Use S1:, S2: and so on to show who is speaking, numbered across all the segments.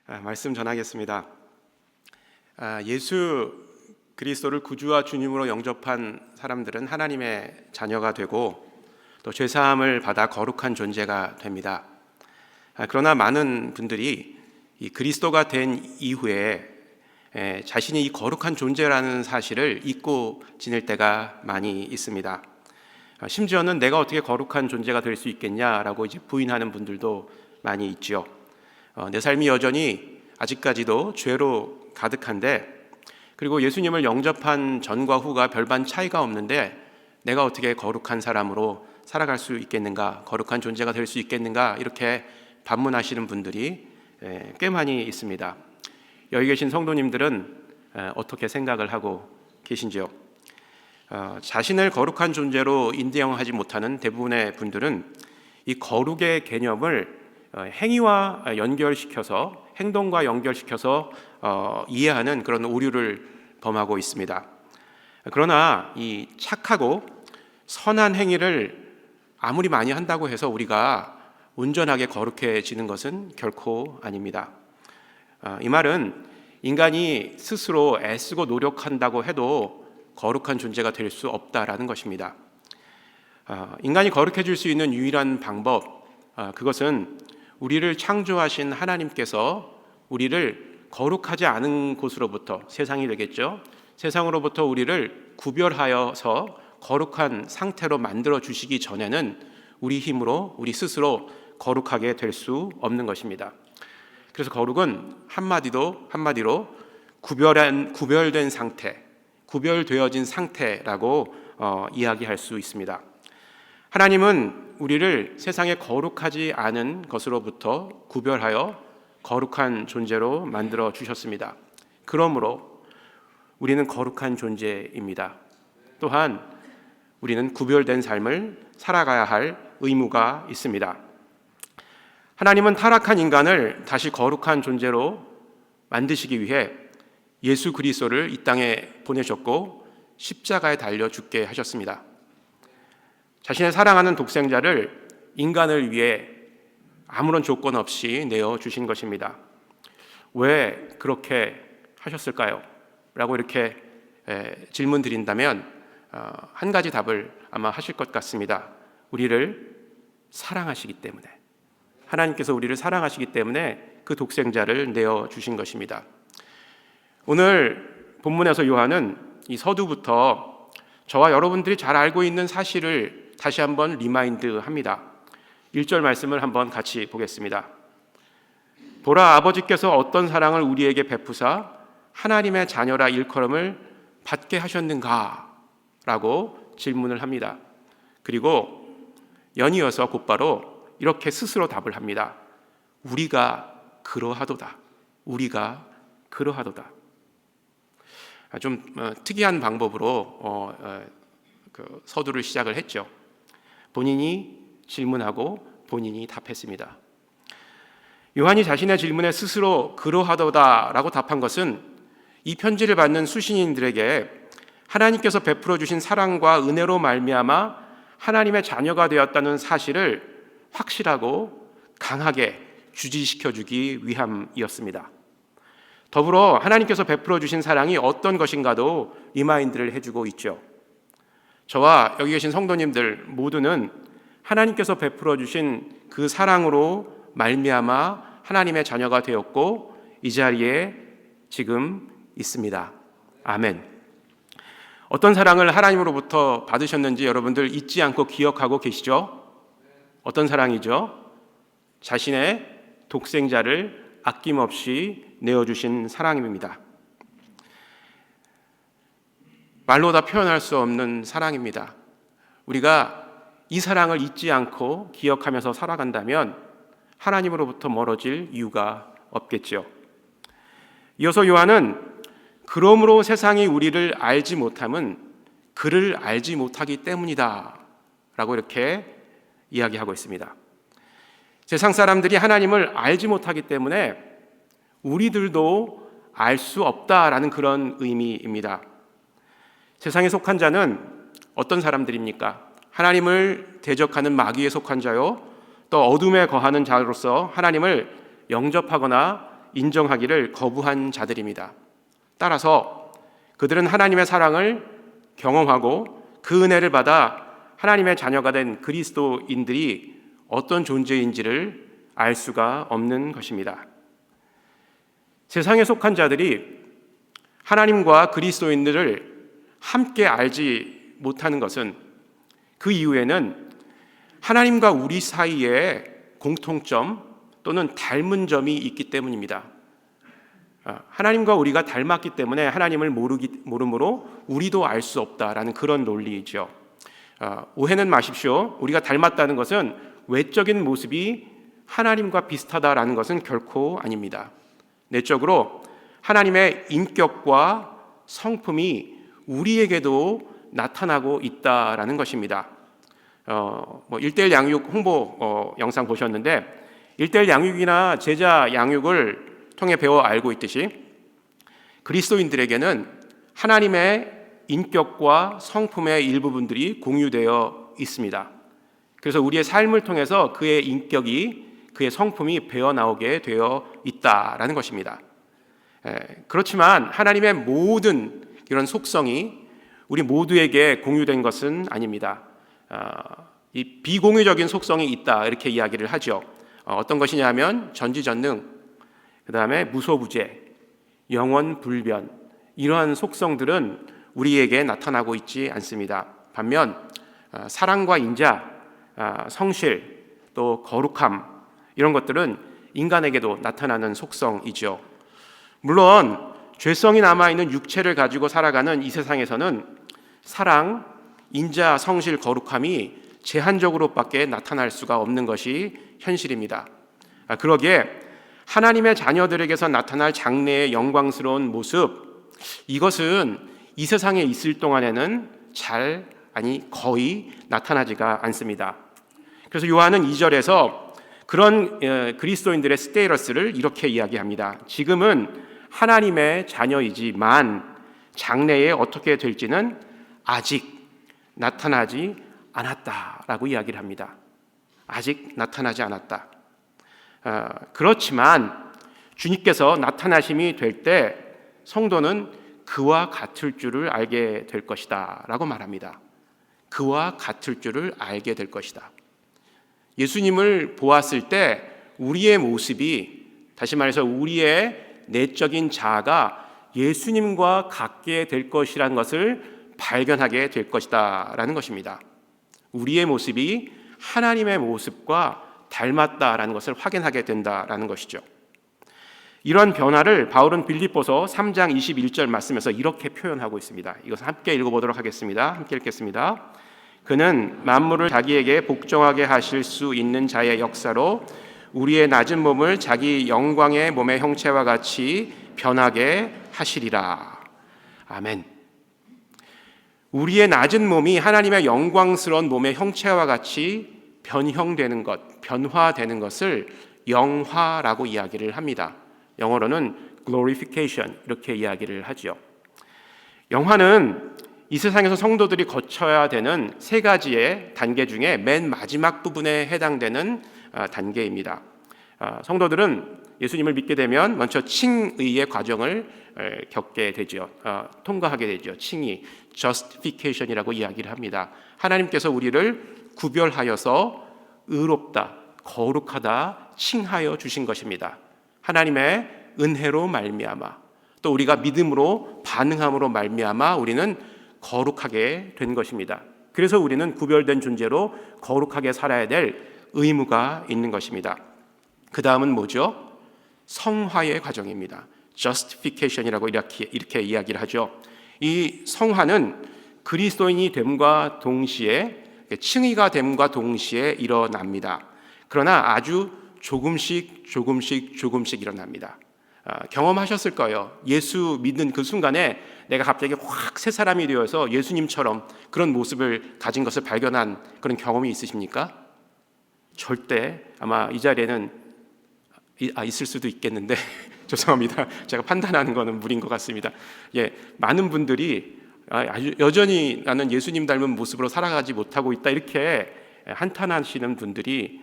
S1: 말씀 전하겠습니다. 예수 그리스도를 구주와 주님으로 영접한 사람들은 하나님의 자녀가 되고 또 죄사함을 받아 거룩한 존재가 됩니다. 그러나 많은 분들이 이 그리스도가 된 이후에 자신이 이 거룩한 존재라는 사실을 잊고 지낼 때가 많이 있습니다. 심지어는 내가 어떻게 거룩한 존재가 될 수 있겠냐라고 이제 부인하는 분들도 많이 있죠. 내 삶이 여전히 아직까지도 죄로 가득한데, 그리고 예수님을 영접한 전과 후가 별반 차이가 없는데 내가 어떻게 거룩한 사람으로 살아갈 수 있겠는가, 거룩한 존재가 될 수 있겠는가, 이렇게 반문하시는 분들이 꽤 많이 있습니다. 여기 계신 성도님들은 어떻게 생각을 하고 계신지요? 자신을 거룩한 존재로 인정하지 못하는 대부분의 분들은 이 거룩의 개념을 행위와 연결시켜서, 행동과 연결시켜서 이해하는 그런 오류를 범하고 있습니다. 그러나 이 착하고 선한 행위를 아무리 많이 한다고 해서 우리가 온전하게 거룩해지는 것은 결코 아닙니다. 이 말은 인간이 스스로 애쓰고 노력한다고 해도 거룩한 존재가 될 수 없다라는 것입니다. 인간이 거룩해질 수 있는 유일한 방법, 그것은 우리를 창조하신 하나님께서 우리를 거룩하지 않은 곳으로부터, 세상이 되겠죠, 세상으로부터 우리를 구별하여서 거룩한 상태로 만들어 주시기 전에는 우리 힘으로, 우리 스스로 거룩하게 될 수 없는 것입니다. 그래서 거룩은 한마디로 구별된 상태, 구별되어진 상태라고 이야기할 수 있습니다. 하나님은 우리를 세상에 거룩하지 않은 것으로부터 구별하여 거룩한 존재로 만들어 주셨습니다. 그러므로 우리는 거룩한 존재입니다. 또한 우리는 구별된 삶을 살아가야 할 의무가 있습니다. 하나님은 타락한 인간을 다시 거룩한 존재로 만드시기 위해 예수 그리스도를 이 땅에 보내셨고 십자가에 달려 죽게 하셨습니다. 자신의 사랑하는 독생자를 인간을 위해 아무런 조건 없이 내어주신 것입니다. 왜 그렇게 하셨을까요? 라고 이렇게 질문 드린다면 한 가지 답을 아마 하실 것 같습니다. 우리를 사랑하시기 때문에, 하나님께서 우리를 사랑하시기 때문에 그 독생자를 내어주신 것입니다. 오늘 본문에서 요한은 이 서두부터 저와 여러분들이 잘 알고 있는 사실을 다시 한번 리마인드합니다. 1절 말씀을 한번 같이 보겠습니다. 보라, 아버지께서 어떤 사랑을 우리에게 베푸사 하나님의 자녀라 일컬음을 받게 하셨는가? 라고 질문을 합니다. 그리고 연이어서 곧바로 이렇게 스스로 답을 합니다. 우리가 그러하도다. 우리가 그러하도다. 좀 특이한 방법으로 서두를 시작을 했죠. 본인이 질문하고 본인이 답했습니다. 요한이 자신의 질문에 스스로 그러하도다라고 답한 것은 이 편지를 받는 수신인들에게 하나님께서 베풀어 주신 사랑과 은혜로 말미암아 하나님의 자녀가 되었다는 사실을 확실하고 강하게 주지시켜 주기 위함이었습니다. 더불어 하나님께서 베풀어 주신 사랑이 어떤 것인가도 리마인드를 해주고 있죠. 저와 여기 계신 성도님들 모두는 하나님께서 베풀어 주신 그 사랑으로 말미암아 하나님의 자녀가 되었고 이 자리에 지금 있습니다. 아멘. 어떤 사랑을 하나님으로부터 받으셨는지 여러분들 잊지 않고 기억하고 계시죠? 어떤 사랑이죠? 자신의 독생자를 아낌없이 내어주신 사랑입니다. 말로 다 표현할 수 없는 사랑입니다. 우리가 이 사랑을 잊지 않고 기억하면서 살아간다면 하나님으로부터 멀어질 이유가 없겠죠. 이어서 요한은 그러므로 세상이 우리를 알지 못함은 그를 알지 못하기 때문이다 라고 이렇게 이야기하고 있습니다. 세상 사람들이 하나님을 알지 못하기 때문에 우리들도 알 수 없다라는 그런 의미입니다. 세상에 속한 자는 어떤 사람들입니까? 하나님을 대적하는 마귀에 속한 자요, 또 어둠에 거하는 자로서 하나님을 영접하거나 인정하기를 거부한 자들입니다. 따라서 그들은 하나님의 사랑을 경험하고 그 은혜를 받아 하나님의 자녀가 된 그리스도인들이 어떤 존재인지를 알 수가 없는 것입니다. 세상에 속한 자들이 하나님과 그리스도인들을 함께 알지 못하는 것은 그 이유에는 하나님과 우리 사이에 공통점 또는 닮은 점이 있기 때문입니다. 하나님과 우리가 닮았기 때문에 하나님을 모름으로 우리도 알 수 없다라는 그런 논리이죠. 오해는 마십시오. 우리가 닮았다는 것은 외적인 모습이 하나님과 비슷하다라는 것은 결코 아닙니다. 내적으로 하나님의 인격과 성품이 우리에게도 나타나고 있다라는 것입니다. 1:1 양육 홍보 영상 보셨는데 1:1 양육이나 제자 양육을 통해 배워 알고 있듯이 그리스도인들에게는 하나님의 인격과 성품의 일부분들이 공유되어 있습니다. 그래서 우리의 삶을 통해서 그의 인격이 그의 성품이 배어나오게 되어 있다라는 것입니다. 그렇지만 하나님의 모든 이런 속성이 우리 모두에게 공유된 것은 아닙니다. 이 비공유적인 속성이 있다 이렇게 이야기를 하죠. 어떤 것이냐면 전지전능, 그 다음에 무소부재, 영원불변, 이러한 속성들은 우리에게 나타나고 있지 않습니다. 반면 사랑과 인자, 성실, 또 거룩함, 이런 것들은 인간에게도 나타나는 속성이죠. 물론 죄성이 남아있는 육체를 가지고 살아가는 이 세상에서는 사랑, 인자, 성실, 거룩함이 제한적으로밖에 나타날 수가 없는 것이 현실입니다. 그러기에 하나님의 자녀들에게서 나타날 장래의 영광스러운 모습, 이것은 이 세상에 있을 동안에는 거의 나타나지가 않습니다. 그래서 요한은 2절에서 그런 그리스도인들의 스테이러스를 이렇게 이야기합니다. 지금은 하나님의 자녀이지만 장래에 어떻게 될지는 아직 나타나지 않았다라고 이야기를 합니다. 아직 나타나지 않았다. 그렇지만 주님께서 나타나심이 될 때 성도는 그와 같을 줄을 알게 될 것이다 라고 말합니다. 그와 같을 줄을 알게 될 것이다. 예수님을 보았을 때 우리의 모습이, 다시 말해서 우리의 내적인 자아가 예수님과 같게 될 것이라는 것을 발견하게 될 것이다 라는 것입니다. 우리의 모습이 하나님의 모습과 닮았다라는 것을 확인하게 된다라는 것이죠. 이런 변화를 바울은 빌립보서 3장 21절 말씀에서 이렇게 표현하고 있습니다. 이것을 함께 읽어보도록 하겠습니다. 함께 읽겠습니다. 그는 만물을 자기에게 복종하게 하실 수 있는 자의 역사로 우리의 낮은 몸을 자기 영광의 몸의 형체와 같이 변하게 하시리라. 아멘. 우리의 낮은 몸이 하나님의 영광스러운 몸의 형체와 같이 변형되는 것, 변화되는 것을 영화라고 이야기를 합니다. 영어로는 glorification 이렇게 이야기를 하죠. 영화는 이 세상에서 성도들이 거쳐야 되는 세 가지의 단계 중에 맨 마지막 부분에 해당되는 단계입니다. 성도들은 예수님을 믿게 되면 먼저 칭의의 과정을 겪게 되죠. 통과하게 되죠. 칭의, justification이라고 이야기를 합니다. 하나님께서 우리를 구별하여서 의롭다, 거룩하다 칭하여 주신 것입니다. 하나님의 은혜로 말미암아, 또 우리가 믿음으로 반응함으로 말미암아 우리는 거룩하게 된 것입니다. 그래서 우리는 구별된 존재로 거룩하게 살아야 될 의무가 있는 것입니다. 그 다음은 뭐죠? 성화의 과정입니다. justification이라고 이렇게 이야기를 하죠. 이 성화는 그리스도인이 됨과 동시에, 칭의가 됨과 동시에 일어납니다. 그러나 아주 조금씩 일어납니다. 경험하셨을 거예요. 예수 믿는 그 순간에 내가 갑자기 확 새 사람이 되어서 예수님처럼 그런 모습을 가진 것을 발견한 그런 경험이 있으십니까? 절대 아마 이 자리에는 있을 수도 있겠는데 죄송합니다. 제가 판단하는 것은 무리인 것 같습니다. 많은 분들이 여전히 나는 예수님 닮은 모습으로 살아가지 못하고 있다 이렇게 한탄하시는 분들이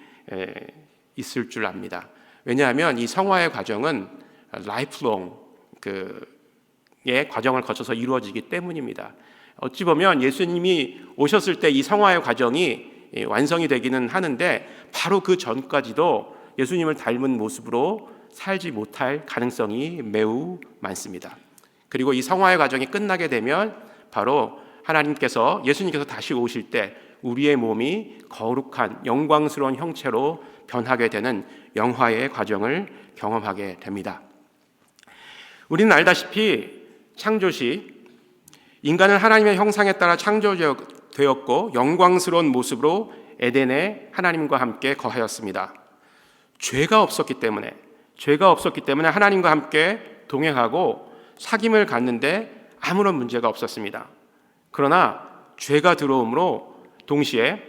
S1: 있을 줄 압니다. 왜냐하면 이 성화의 과정은 라이프롱 의 과정을 거쳐서 이루어지기 때문입니다. 어찌 보면 예수님이 오셨을 때 이 성화의 과정이 완성이 되기는 하는데 바로 그 전까지도 예수님을 닮은 모습으로 살지 못할 가능성이 매우 많습니다. 그리고 이 성화의 과정이 끝나게 되면 바로 예수님께서 다시 오실 때 우리의 몸이 거룩한 영광스러운 형체로 변하게 되는 영화의 과정을 경험하게 됩니다. 우리는 알다시피 창조시 인간은 하나님의 형상에 따라 창조되었고 영광스러운 모습으로 에덴에 하나님과 함께 거하였습니다. 죄가 없었기 때문에 하나님과 함께 동행하고 사귐을 갖는데 아무런 문제가 없었습니다. 그러나 죄가 들어옴으로 동시에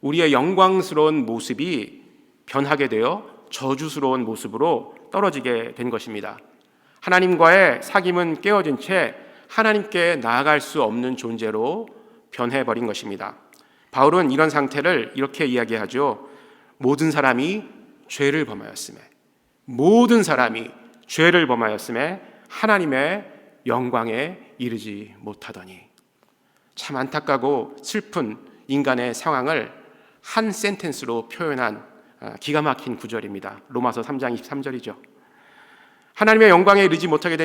S1: 우리의 영광스러운 모습이 변하게 되어 저주스러운 모습으로 떨어지게 된 것입니다. 하나님과의 사귐은 깨어진 채 하나님께 나아갈 수 없는 존재로 변해버린 것입니다. 바울은 이런 상태를 이렇게 이야기하죠. 모든 사람이 죄를 범하였음에 하나님의 영광에 이르지 못하더니. 참 안타까고 슬픈 인간의 상황을 한 센텐스로 표현한 기가 막힌 구절입니다. 로마서 3장 23절이죠. 하나님의 영광에 이르지 못하게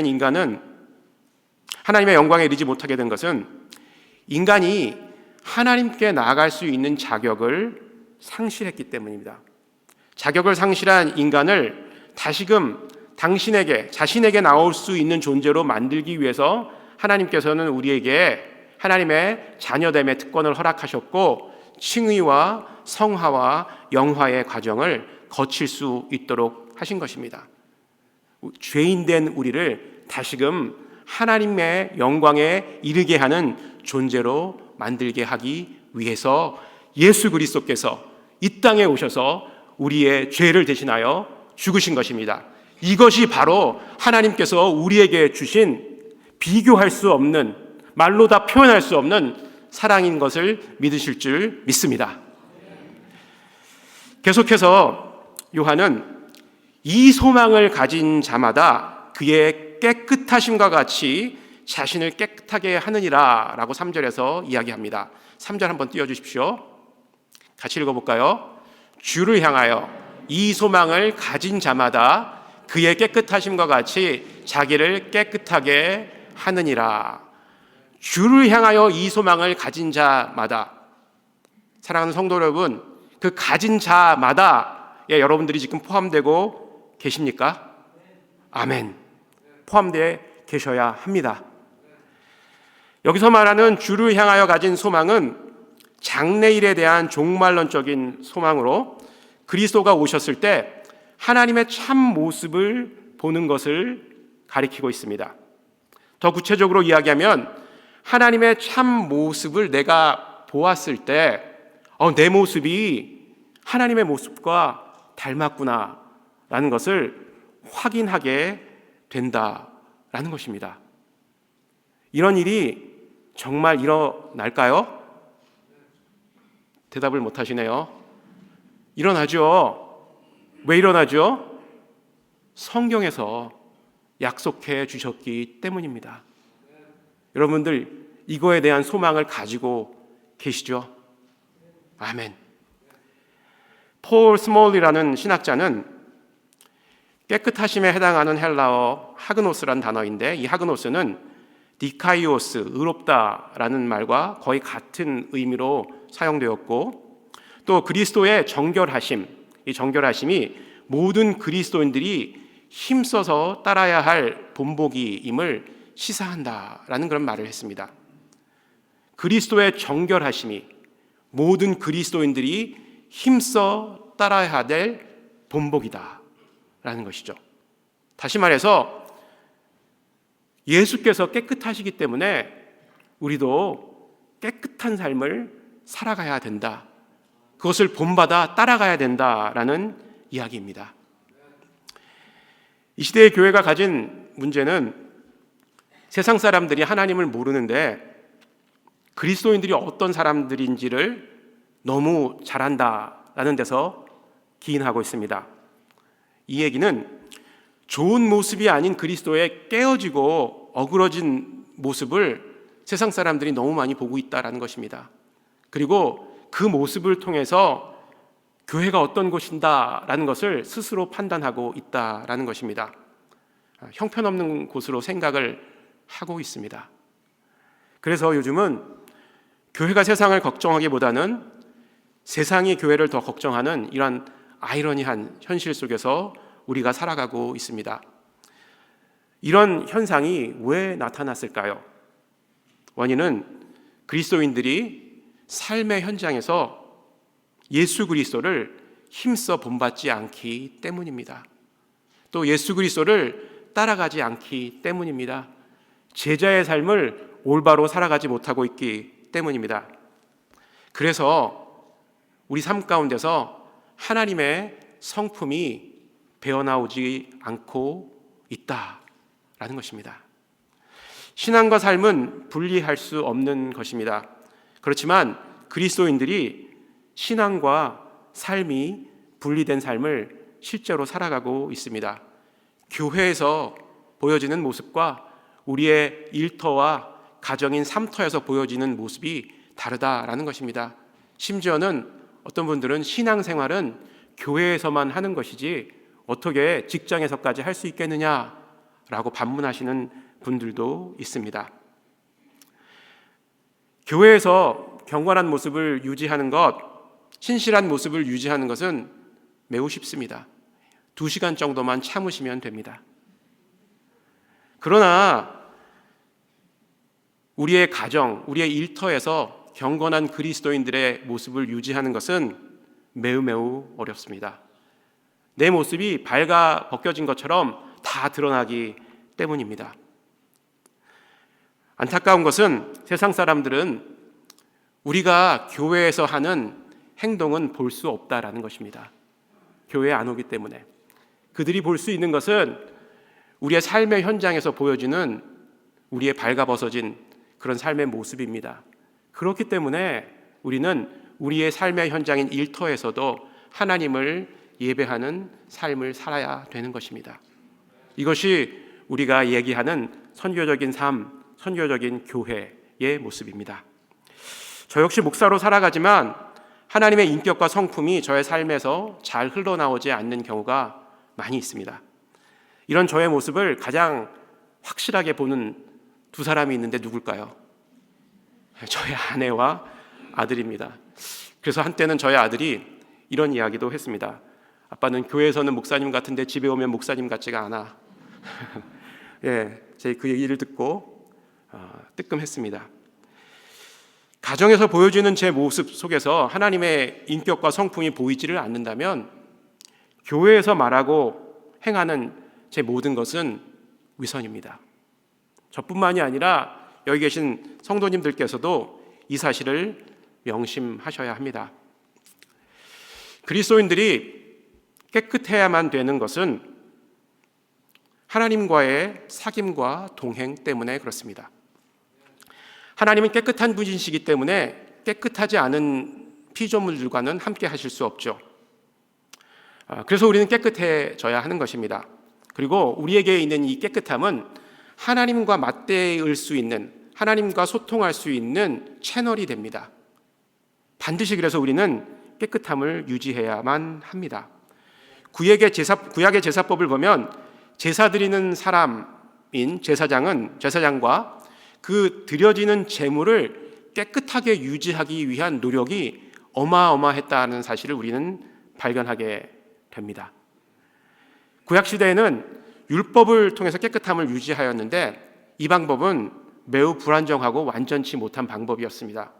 S1: 된 것은 인간이 하나님께 나아갈 수 있는 자격을 상실했기 때문입니다. 자격을 상실한 인간을 다시금 자신에게 나올 수 있는 존재로 만들기 위해서 하나님께서는 우리에게 하나님의 자녀됨의 특권을 허락하셨고 칭의와 성화와 영화의 과정을 거칠 수 있도록 하신 것입니다. 죄인된 우리를 다시금 하나님의 영광에 이르게 하는 존재로 만들게 하기 위해서 예수 그리스도께서 이 땅에 오셔서 우리의 죄를 대신하여 죽으신 것입니다. 이것이 바로 하나님께서 우리에게 주신 비교할 수 없는, 말로 다 표현할 수 없는 사랑인 것을 믿으실 줄 믿습니다. 계속해서 요한은 이 소망을 가진 자마다 그의 깨끗하심과 같이 자신을 깨끗하게 하느니라 라고 3절에서 이야기합니다. 3절 한번 띄워주십시오. 같이 읽어볼까요? 주를 향하여 이 소망을 가진 자마다 그의 깨끗하심과 같이 자기를 깨끗하게 하느니라. 주를 향하여 이 소망을 가진 자마다, 사랑하는 성도 여러분, 그 가진 자마다에 여러분들이 지금 포함되고 계십니까? 아멘. 포함되어 계셔야 합니다. 여기서 말하는 주를 향하여 가진 소망은 장래일에 대한 종말론적인 소망으로 그리스도가 오셨을 때 하나님의 참 모습을 보는 것을 가리키고 있습니다. 더 구체적으로 이야기하면 하나님의 참 모습을 내가 보았을 때 내 모습이 하나님의 모습과 닮았구나 라는 것을 확인하게 된다라는 것입니다. 이런 일이 정말 일어날까요? 대답을 못 하시네요. 일어나죠. 왜 일어나죠? 성경에서 약속해 주셨기 때문입니다. 여러분들 이거에 대한 소망을 가지고 계시죠? 아멘. 폴 스몰이라는 신학자는 깨끗하심에 해당하는 헬라어 하그노스라는 단어인데, 이 하그노스는 디카이오스, 의롭다라는 말과 거의 같은 의미로 사용되었고, 또 그리스도의 정결하심, 이 정결하심이 모든 그리스도인들이 힘써서 따라야 할 본보기임을 시사한다라는 그런 말을 했습니다. 그리스도의 정결하심이 모든 그리스도인들이 힘써 따라야 될 본보기다 라는 것이죠. 다시 말해서 예수께서 깨끗하시기 때문에 우리도 깨끗한 삶을 살아가야 된다. 그것을 본받아 따라가야 된다라는 이야기입니다. 이 시대의 교회가 가진 문제는 세상 사람들이 하나님을 모르는데 그리스도인들이 어떤 사람들인지를 너무 잘 안다라는 데서 기인하고 있습니다. 이 얘기는 좋은 모습이 아닌 그리스도의 깨어지고 어그러진 모습을 세상 사람들이 너무 많이 보고 있다라는 것입니다. 그리고 그 모습을 통해서 교회가 어떤 곳인다라는 것을 스스로 판단하고 있다라는 것입니다. 형편없는 곳으로 생각을 하고 있습니다. 그래서 요즘은 교회가 세상을 걱정하기보다는 세상이 교회를 더 걱정하는 이러한 아이러니한 현실 속에서 우리가 살아가고 있습니다. 이런 현상이 왜 나타났을까요? 원인은 그리스도인들이 삶의 현장에서 예수 그리스도를 힘써 본받지 않기 때문입니다. 또 예수 그리스도를 따라가지 않기 때문입니다. 제자의 삶을 올바로 살아가지 못하고 있기 때문입니다. 그래서 우리 삶 가운데서 하나님의 성품이 배어나오지 않고 있다라는 것입니다. 신앙과 삶은 분리할 수 없는 것입니다. 그렇지만 그리스도인들이 신앙과 삶이 분리된 삶을 실제로 살아가고 있습니다. 교회에서 보여지는 모습과 우리의 일터와 가정인 삼터에서 보여지는 모습이 다르다라는 것입니다. 심지어는 어떤 분들은 신앙생활은 교회에서만 하는 것이지 어떻게 직장에서까지 할 수 있겠느냐라고 반문하시는 분들도 있습니다. 교회에서 경건한 모습을 유지하는 것, 신실한 모습을 유지하는 것은 매우 쉽습니다. 2시간 정도만 참으시면 됩니다. 그러나 우리의 가정, 우리의 일터에서 경건한 그리스도인들의 모습을 유지하는 것은 매우 어렵습니다. 내 모습이 발가 벗겨진 것처럼 다 드러나기 때문입니다. 안타까운 것은 세상 사람들은 우리가 교회에서 하는 행동은 볼 수 없다라는 것입니다. 교회에 안 오기 때문에. 그들이 볼 수 있는 것은 우리의 삶의 현장에서 보여지는 우리의 발가벗어진 그런 삶의 모습입니다. 그렇기 때문에 우리는 우리의 삶의 현장인 일터에서도 하나님을 예배하는 삶을 살아야 되는 것입니다. 이것이 우리가 얘기하는 선교적인 삶, 선교적인 교회의 모습입니다. 저 역시 목사로 살아가지만 하나님의 인격과 성품이 저의 삶에서 잘 흘러나오지 않는 경우가 많이 있습니다. 이런 저의 모습을 가장 확실하게 보는 두 사람이 있는데 누굴까요? 저의 아내와 아들입니다. 그래서 한때는 저의 아들이 이런 이야기도 했습니다. 아빠는 교회에서는 목사님 같은데 집에 오면 목사님 같지가 않아. 예, 제 그 얘기를 듣고 뜨끔했습니다. 가정에서 보여지는 제 모습 속에서 하나님의 인격과 성품이 보이지를 않는다면 교회에서 말하고 행하는 제 모든 것은 위선입니다. 저뿐만이 아니라 여기 계신 성도님들께서도 이 사실을 명심하셔야 합니다. 그리스도인들이 깨끗해야만 되는 것은 하나님과의 사귐과 동행 때문에 그렇습니다. 하나님은 깨끗한 분이시기 때문에 깨끗하지 않은 피조물들과는 함께 하실 수 없죠. 그래서 우리는 깨끗해져야 하는 것입니다. 그리고 우리에게 있는 이 깨끗함은 하나님과 맞대을 수 있는, 하나님과 소통할 수 있는 채널이 됩니다. 반드시 그래서 우리는 깨끗함을 유지해야만 합니다. 구약의 제사법을 보면 제사 드리는 사람인 제사장과 그 드려지는 제물을 깨끗하게 유지하기 위한 노력이 어마어마했다는 사실을 우리는 발견하게 됩니다. 구약시대에는 율법을 통해서 깨끗함을 유지하였는데 이 방법은 매우 불안정하고 완전치 못한 방법이었습니다.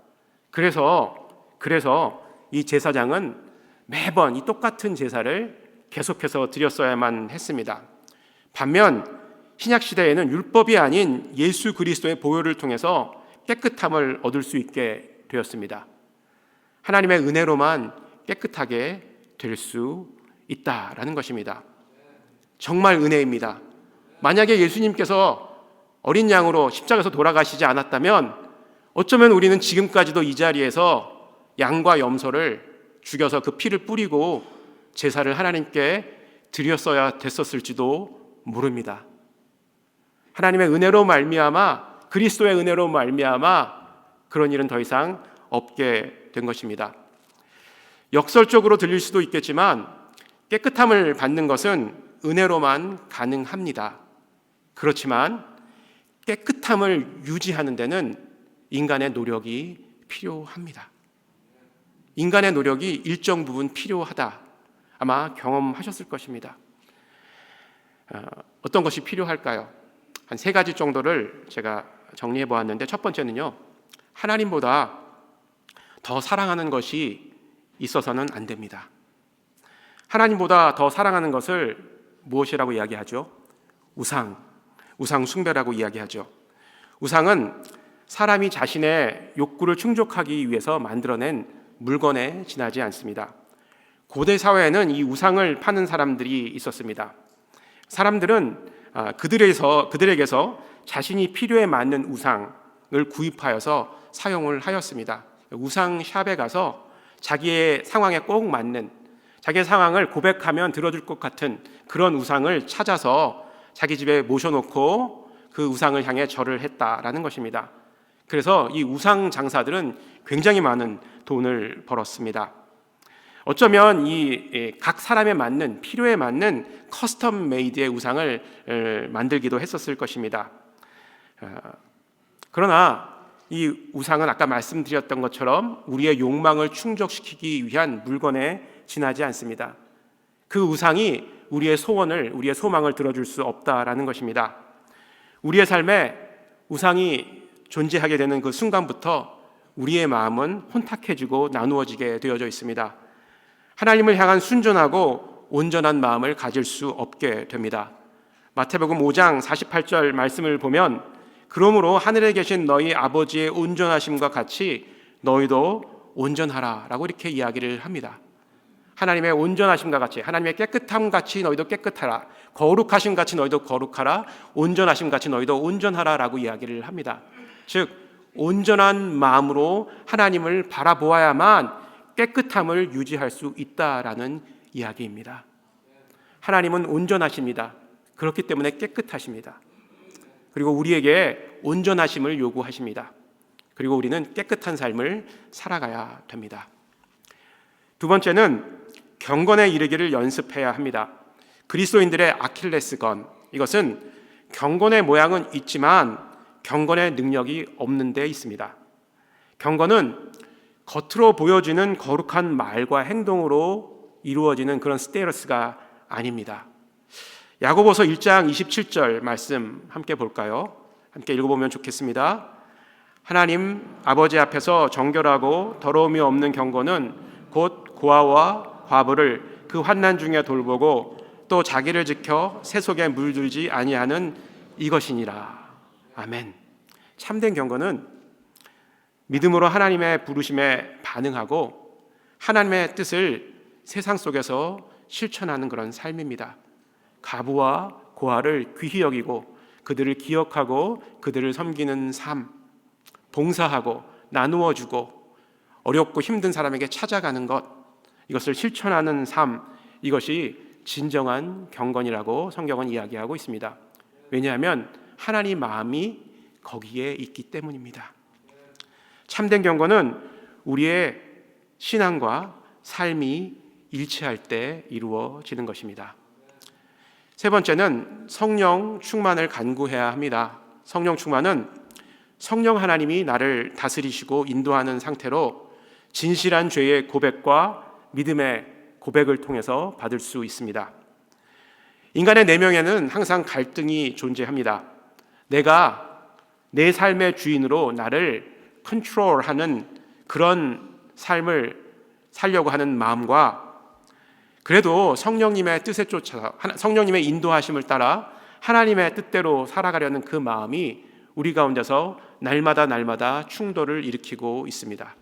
S1: 그래서 이 제사장은 매번 이 똑같은 제사를 계속해서 드렸어야만 했습니다. 반면 신약시대에는 율법이 아닌 예수 그리스도의 보혈을 통해서 깨끗함을 얻을 수 있게 되었습니다. 하나님의 은혜로만 깨끗하게 될 수 있다라는 것입니다. 정말 은혜입니다. 만약에 예수님께서 어린 양으로 십자가에서 돌아가시지 않았다면 어쩌면 우리는 지금까지도 이 자리에서 양과 염소를 죽여서 그 피를 뿌리고 제사를 하나님께 드렸어야 됐었을지도 모릅니다. 하나님의 은혜로 말미암아, 그리스도의 은혜로 말미암아 그런 일은 더 이상 없게 된 것입니다. 역설적으로 들릴 수도 있겠지만 깨끗함을 받는 것은 은혜로만 가능합니다. 그렇지만 깨끗함을 유지하는 데는 인간의 노력이 필요합니다. 인간의 노력이 일정 부분 필요하다. 아마 경험하셨을 것입니다. 어떤 것이 필요할까요? 한 3가지 정도를 제가 정리해 보았는데, 첫 번째는요, 하나님보다 더 사랑하는 것이 있어서는 안 됩니다. 하나님보다 더 사랑하는 것을 무엇이라고 이야기하죠? 우상 숭배라고 이야기하죠. 우상은 사람이 자신의 욕구를 충족하기 위해서 만들어낸 물건에 지나지 않습니다. 고대 사회에는 이 우상을 파는 사람들이 있었습니다. 사람들은 그들에게서 자신이 필요에 맞는 우상을 구입하여서 사용을 하였습니다. 우상 샵에 가서 자기의 상황에 꼭 맞는, 자기의 상황을 고백하면 들어줄 것 같은 그런 우상을 찾아서 자기 집에 모셔놓고 그 우상을 향해 절을 했다라는 것입니다. 그래서 이 우상 장사들은 굉장히 많은 돈을 벌었습니다. 어쩌면 이 각 사람에 맞는, 필요에 맞는 커스텀 메이드의 우상을 만들기도 했었을 것입니다. 그러나 이 우상은 아까 말씀드렸던 것처럼 우리의 욕망을 충족시키기 위한 물건에 지나지 않습니다. 그 우상이 우리의 소원을, 우리의 소망을 들어줄 수 없다라는 것입니다. 우리의 삶에 우상이 존재하게 되는 그 순간부터 우리의 마음은 혼탁해지고 나누어지게 되어져 있습니다. 하나님을 향한 순전하고 온전한 마음을 가질 수 없게 됩니다. 마태복음 5장 48절 말씀을 보면, 그러므로 하늘에 계신 너희 아버지의 온전하심과 같이 너희도 온전하라 라고 이렇게 이야기를 합니다. 하나님의 온전하심과 같이, 하나님의 깨끗함 같이 너희도 깨끗하라, 거룩하심 같이 너희도 거룩하라, 온전하심 같이 너희도 온전하라 라고 이야기를 합니다. 즉 온전한 마음으로 하나님을 바라보아야만 깨끗함을 유지할 수 있다라는 이야기입니다. 하나님은 온전하십니다. 그렇기 때문에 깨끗하십니다. 그리고 우리에게 온전하심을 요구하십니다. 그리고 우리는 깨끗한 삶을 살아가야 됩니다. 두 번째는 경건에 이르기를 연습해야 합니다. 그리스도인들의 아킬레스건, 이것은 경건의 모양은 있지만 경건의 능력이 없는 데 있습니다. 경건은 겉으로 보여지는 거룩한 말과 행동으로 이루어지는 그런 스테이러스가 아닙니다. 야고보서 1장 27절 말씀 함께 볼까요? 함께 읽어보면 좋겠습니다. 하나님 아버지 앞에서 정결하고 더러움이 없는 경건은 곧 고아와 과부를 그 환난 중에 돌보고 또 자기를 지켜 새 속에 물들지 아니하는 이것이니라. 아멘. 참된 경건은 믿음으로 하나님의 부르심에 반응하고 하나님의 뜻을 세상 속에서 실천하는 그런 삶입니다. 과부와 고아를 귀히 여기고 그들을 기억하고 그들을 섬기는 삶, 봉사하고 나누어 주고 어렵고 힘든 사람에게 찾아가는 것, 이것을 실천하는 삶, 이것이 진정한 경건이라고 성경은 이야기하고 있습니다. 왜냐하면 하나님 마음이 거기에 있기 때문입니다. 참된 경건은 우리의 신앙과 삶이 일치할 때 이루어지는 것입니다. 세 번째는 성령 충만을 간구해야 합니다. 성령 충만은 성령 하나님이 나를 다스리시고 인도하는 상태로 진실한 죄의 고백과 믿음의 고백을 통해서 받을 수 있습니다. 인간의 내면에는 항상 갈등이 존재합니다. 내가 내 삶의 주인으로 나를 컨트롤하는 그런 삶을 살려고 하는 마음과, 그래도 성령님의 뜻에 쫓아서 성령님의 인도하심을 따라 하나님의 뜻대로 살아가려는 그 마음이 우리 가운데서 날마다 충돌을 일으키고 있습니다.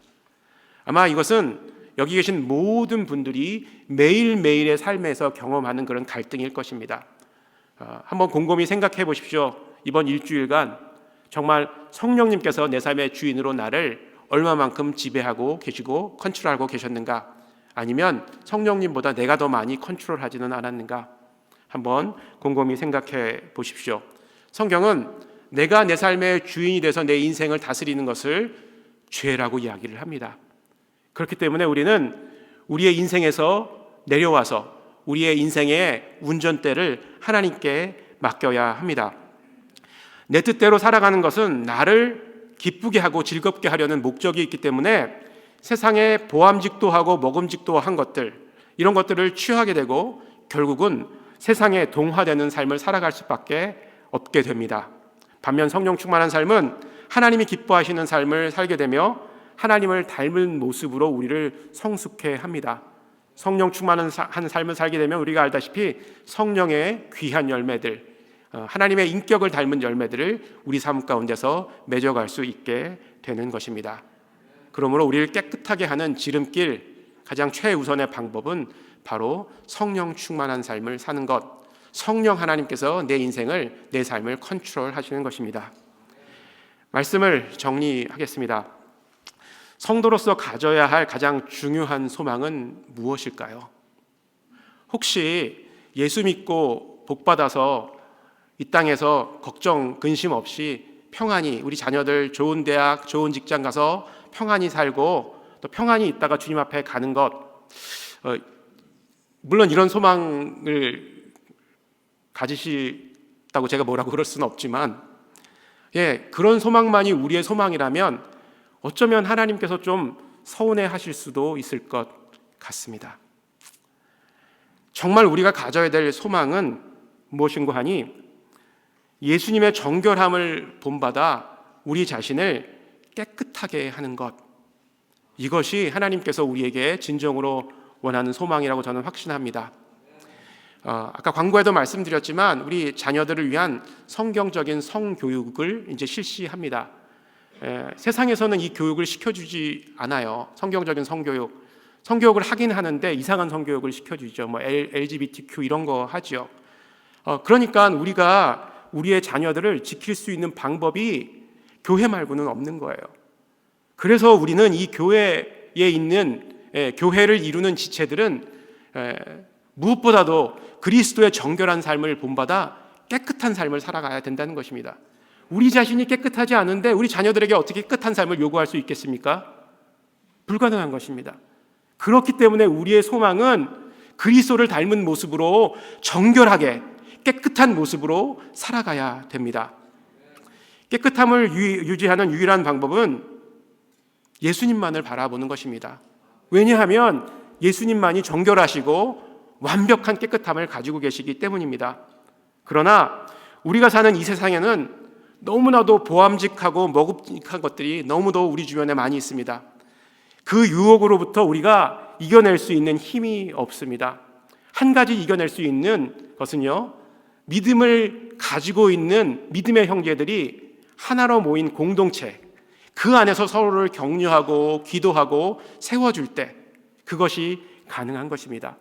S1: 아마 이것은 여기 계신 모든 분들이 매일매일의 삶에서 경험하는 그런 갈등일 것입니다. 한번 곰곰이 생각해 보십시오. 이번 일주일간 정말 성령님께서 내 삶의 주인으로 나를 얼마만큼 지배하고 계시고 컨트롤하고 계셨는가? 아니면 성령님보다 내가 더 많이 컨트롤하지는 않았는가? 한번 곰곰이 생각해 보십시오. 성경은 내가 내 삶의 주인이 돼서 내 인생을 다스리는 것을 죄라고 이야기를 합니다. 그렇기 때문에 우리는 우리의 인생에서 내려와서 우리의 인생의 운전대를 하나님께 맡겨야 합니다. 내 뜻대로 살아가는 것은 나를 기쁘게 하고 즐겁게 하려는 목적이 있기 때문에 세상에 보암직도 하고 먹음직도 한 것들, 이런 것들을 취하게 되고 결국은 세상에 동화되는 삶을 살아갈 수밖에 없게 됩니다. 반면 성령 충만한 삶은 하나님이 기뻐하시는 삶을 살게 되며 하나님을 닮은 모습으로 우리를 성숙해 합니다. 성령 충만한 삶을 살게 되면 우리가 알다시피 성령의 귀한 열매들, 하나님의 인격을 닮은 열매들을 우리 삶 가운데서 맺어갈 수 있게 되는 것입니다. 그러므로 우리를 깨끗하게 하는 지름길, 가장 최우선의 방법은 바로 성령 충만한 삶을 사는 것, 성령 하나님께서 내 인생을, 내 삶을 컨트롤하시는 것입니다. 말씀을 정리하겠습니다. 성도로서 가져야 할 가장 중요한 소망은 무엇일까요? 혹시 예수 믿고 복받아서 이 땅에서 걱정, 근심 없이 평안히 우리 자녀들 좋은 대학, 좋은 직장 가서 평안히 살고 또 평안히 있다가 주님 앞에 가는 것, 물론 이런 소망을 가지시다고 제가 뭐라고 그럴 수는 없지만, 그런 소망만이 우리의 소망이라면 어쩌면 하나님께서 좀 서운해 하실 수도 있을 것 같습니다. 정말 우리가 가져야 될 소망은 무엇인가 하니 예수님의 정결함을 본받아 우리 자신을 깨끗하게 하는 것, 이것이 하나님께서 우리에게 진정으로 원하는 소망이라고 저는 확신합니다. 아까 광고에도 말씀드렸지만 우리 자녀들을 위한 성경적인 성교육을 이제 실시합니다. 세상에서는 이 교육을 시켜주지 않아요. 성경적인 성교육을 하긴 하는데 이상한 성교육을 시켜주죠. LGBTQ 이런 거 하죠. 그러니까 우리가 우리의 자녀들을 지킬 수 있는 방법이 교회 말고는 없는 거예요. 그래서 우리는 이 교회에 있는 교회를 이루는 지체들은 무엇보다도 그리스도의 정결한 삶을 본받아 깨끗한 삶을 살아가야 된다는 것입니다. 우리 자신이 깨끗하지 않은데 우리 자녀들에게 어떻게 깨끗한 삶을 요구할 수 있겠습니까? 불가능한 것입니다. 그렇기 때문에 우리의 소망은 그리스도를 닮은 모습으로 정결하게 깨끗한 모습으로 살아가야 됩니다. 깨끗함을 유지하는 유일한 방법은 예수님만을 바라보는 것입니다. 왜냐하면 예수님만이 정결하시고 완벽한 깨끗함을 가지고 계시기 때문입니다. 그러나 우리가 사는 이 세상에는 너무나도 보암직하고 먹음직한 것들이 너무도 우리 주변에 많이 있습니다. 그 유혹으로부터 우리가 이겨낼 수 있는 힘이 없습니다. 한 가지 이겨낼 수 있는 것은요, 믿음을 가지고 있는 믿음의 형제들이 하나로 모인 공동체, 그 안에서 서로를 격려하고 기도하고 세워줄 때 그것이 가능한 것입니다.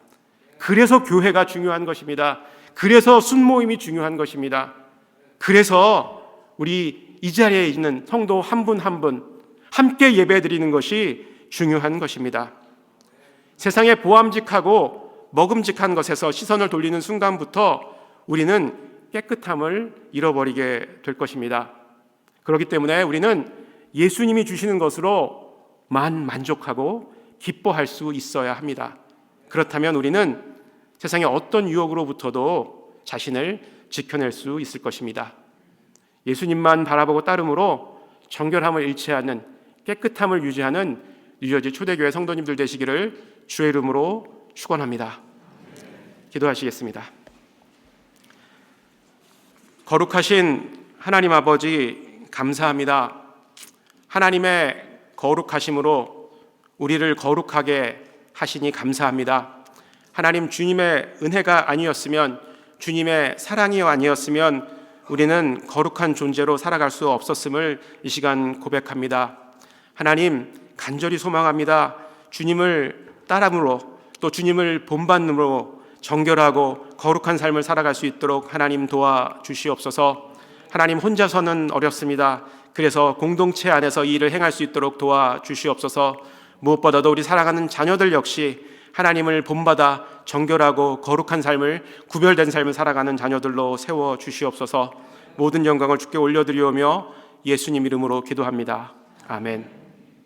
S1: 그래서 교회가 중요한 것입니다. 그래서 순모임이 중요한 것입니다. 그래서 우리 이 자리에 있는 성도 한 분 한 분 함께 예배드리는 것이 중요한 것입니다. 세상에 보암직하고 먹음직한 것에서 시선을 돌리는 순간부터 우리는 깨끗함을 잃어버리게 될 것입니다. 그렇기 때문에 우리는 예수님이 주시는 것으로만 만족하고 기뻐할 수 있어야 합니다. 그렇다면 우리는 세상의 어떤 유혹으로부터도 자신을 지켜낼 수 있을 것입니다. 예수님만 바라보고 따름으로 정결함을 잃지 않는, 깨끗함을 유지하는 뉴저지 초대교회 성도님들 되시기를 주의 이름으로 축원합니다. 기도하시겠습니다. 거룩하신 하나님 아버지, 감사합니다. 하나님의 거룩하심으로 우리를 거룩하게 하시니 감사합니다. 하나님, 주님의 은혜가 아니었으면, 주님의 사랑이 아니었으면 우리는 거룩한 존재로 살아갈 수 없었음을 이 시간 고백합니다. 하나님, 간절히 소망합니다. 주님을 따름으로 또 주님을 본받음으로 정결하고 거룩한 삶을 살아갈 수 있도록 하나님 도와주시옵소서. 하나님, 혼자서는 어렵습니다. 그래서 공동체 안에서 이 일을 행할 수 있도록 도와주시옵소서. 무엇보다도 우리 사랑하는 자녀들 역시 하나님을 본받아 정결하고 거룩한 삶을, 구별된 삶을 살아가는 자녀들로 세워 주시옵소서. 모든 영광을 주께 올려드리오며 예수님 이름으로 기도합니다. 아멘.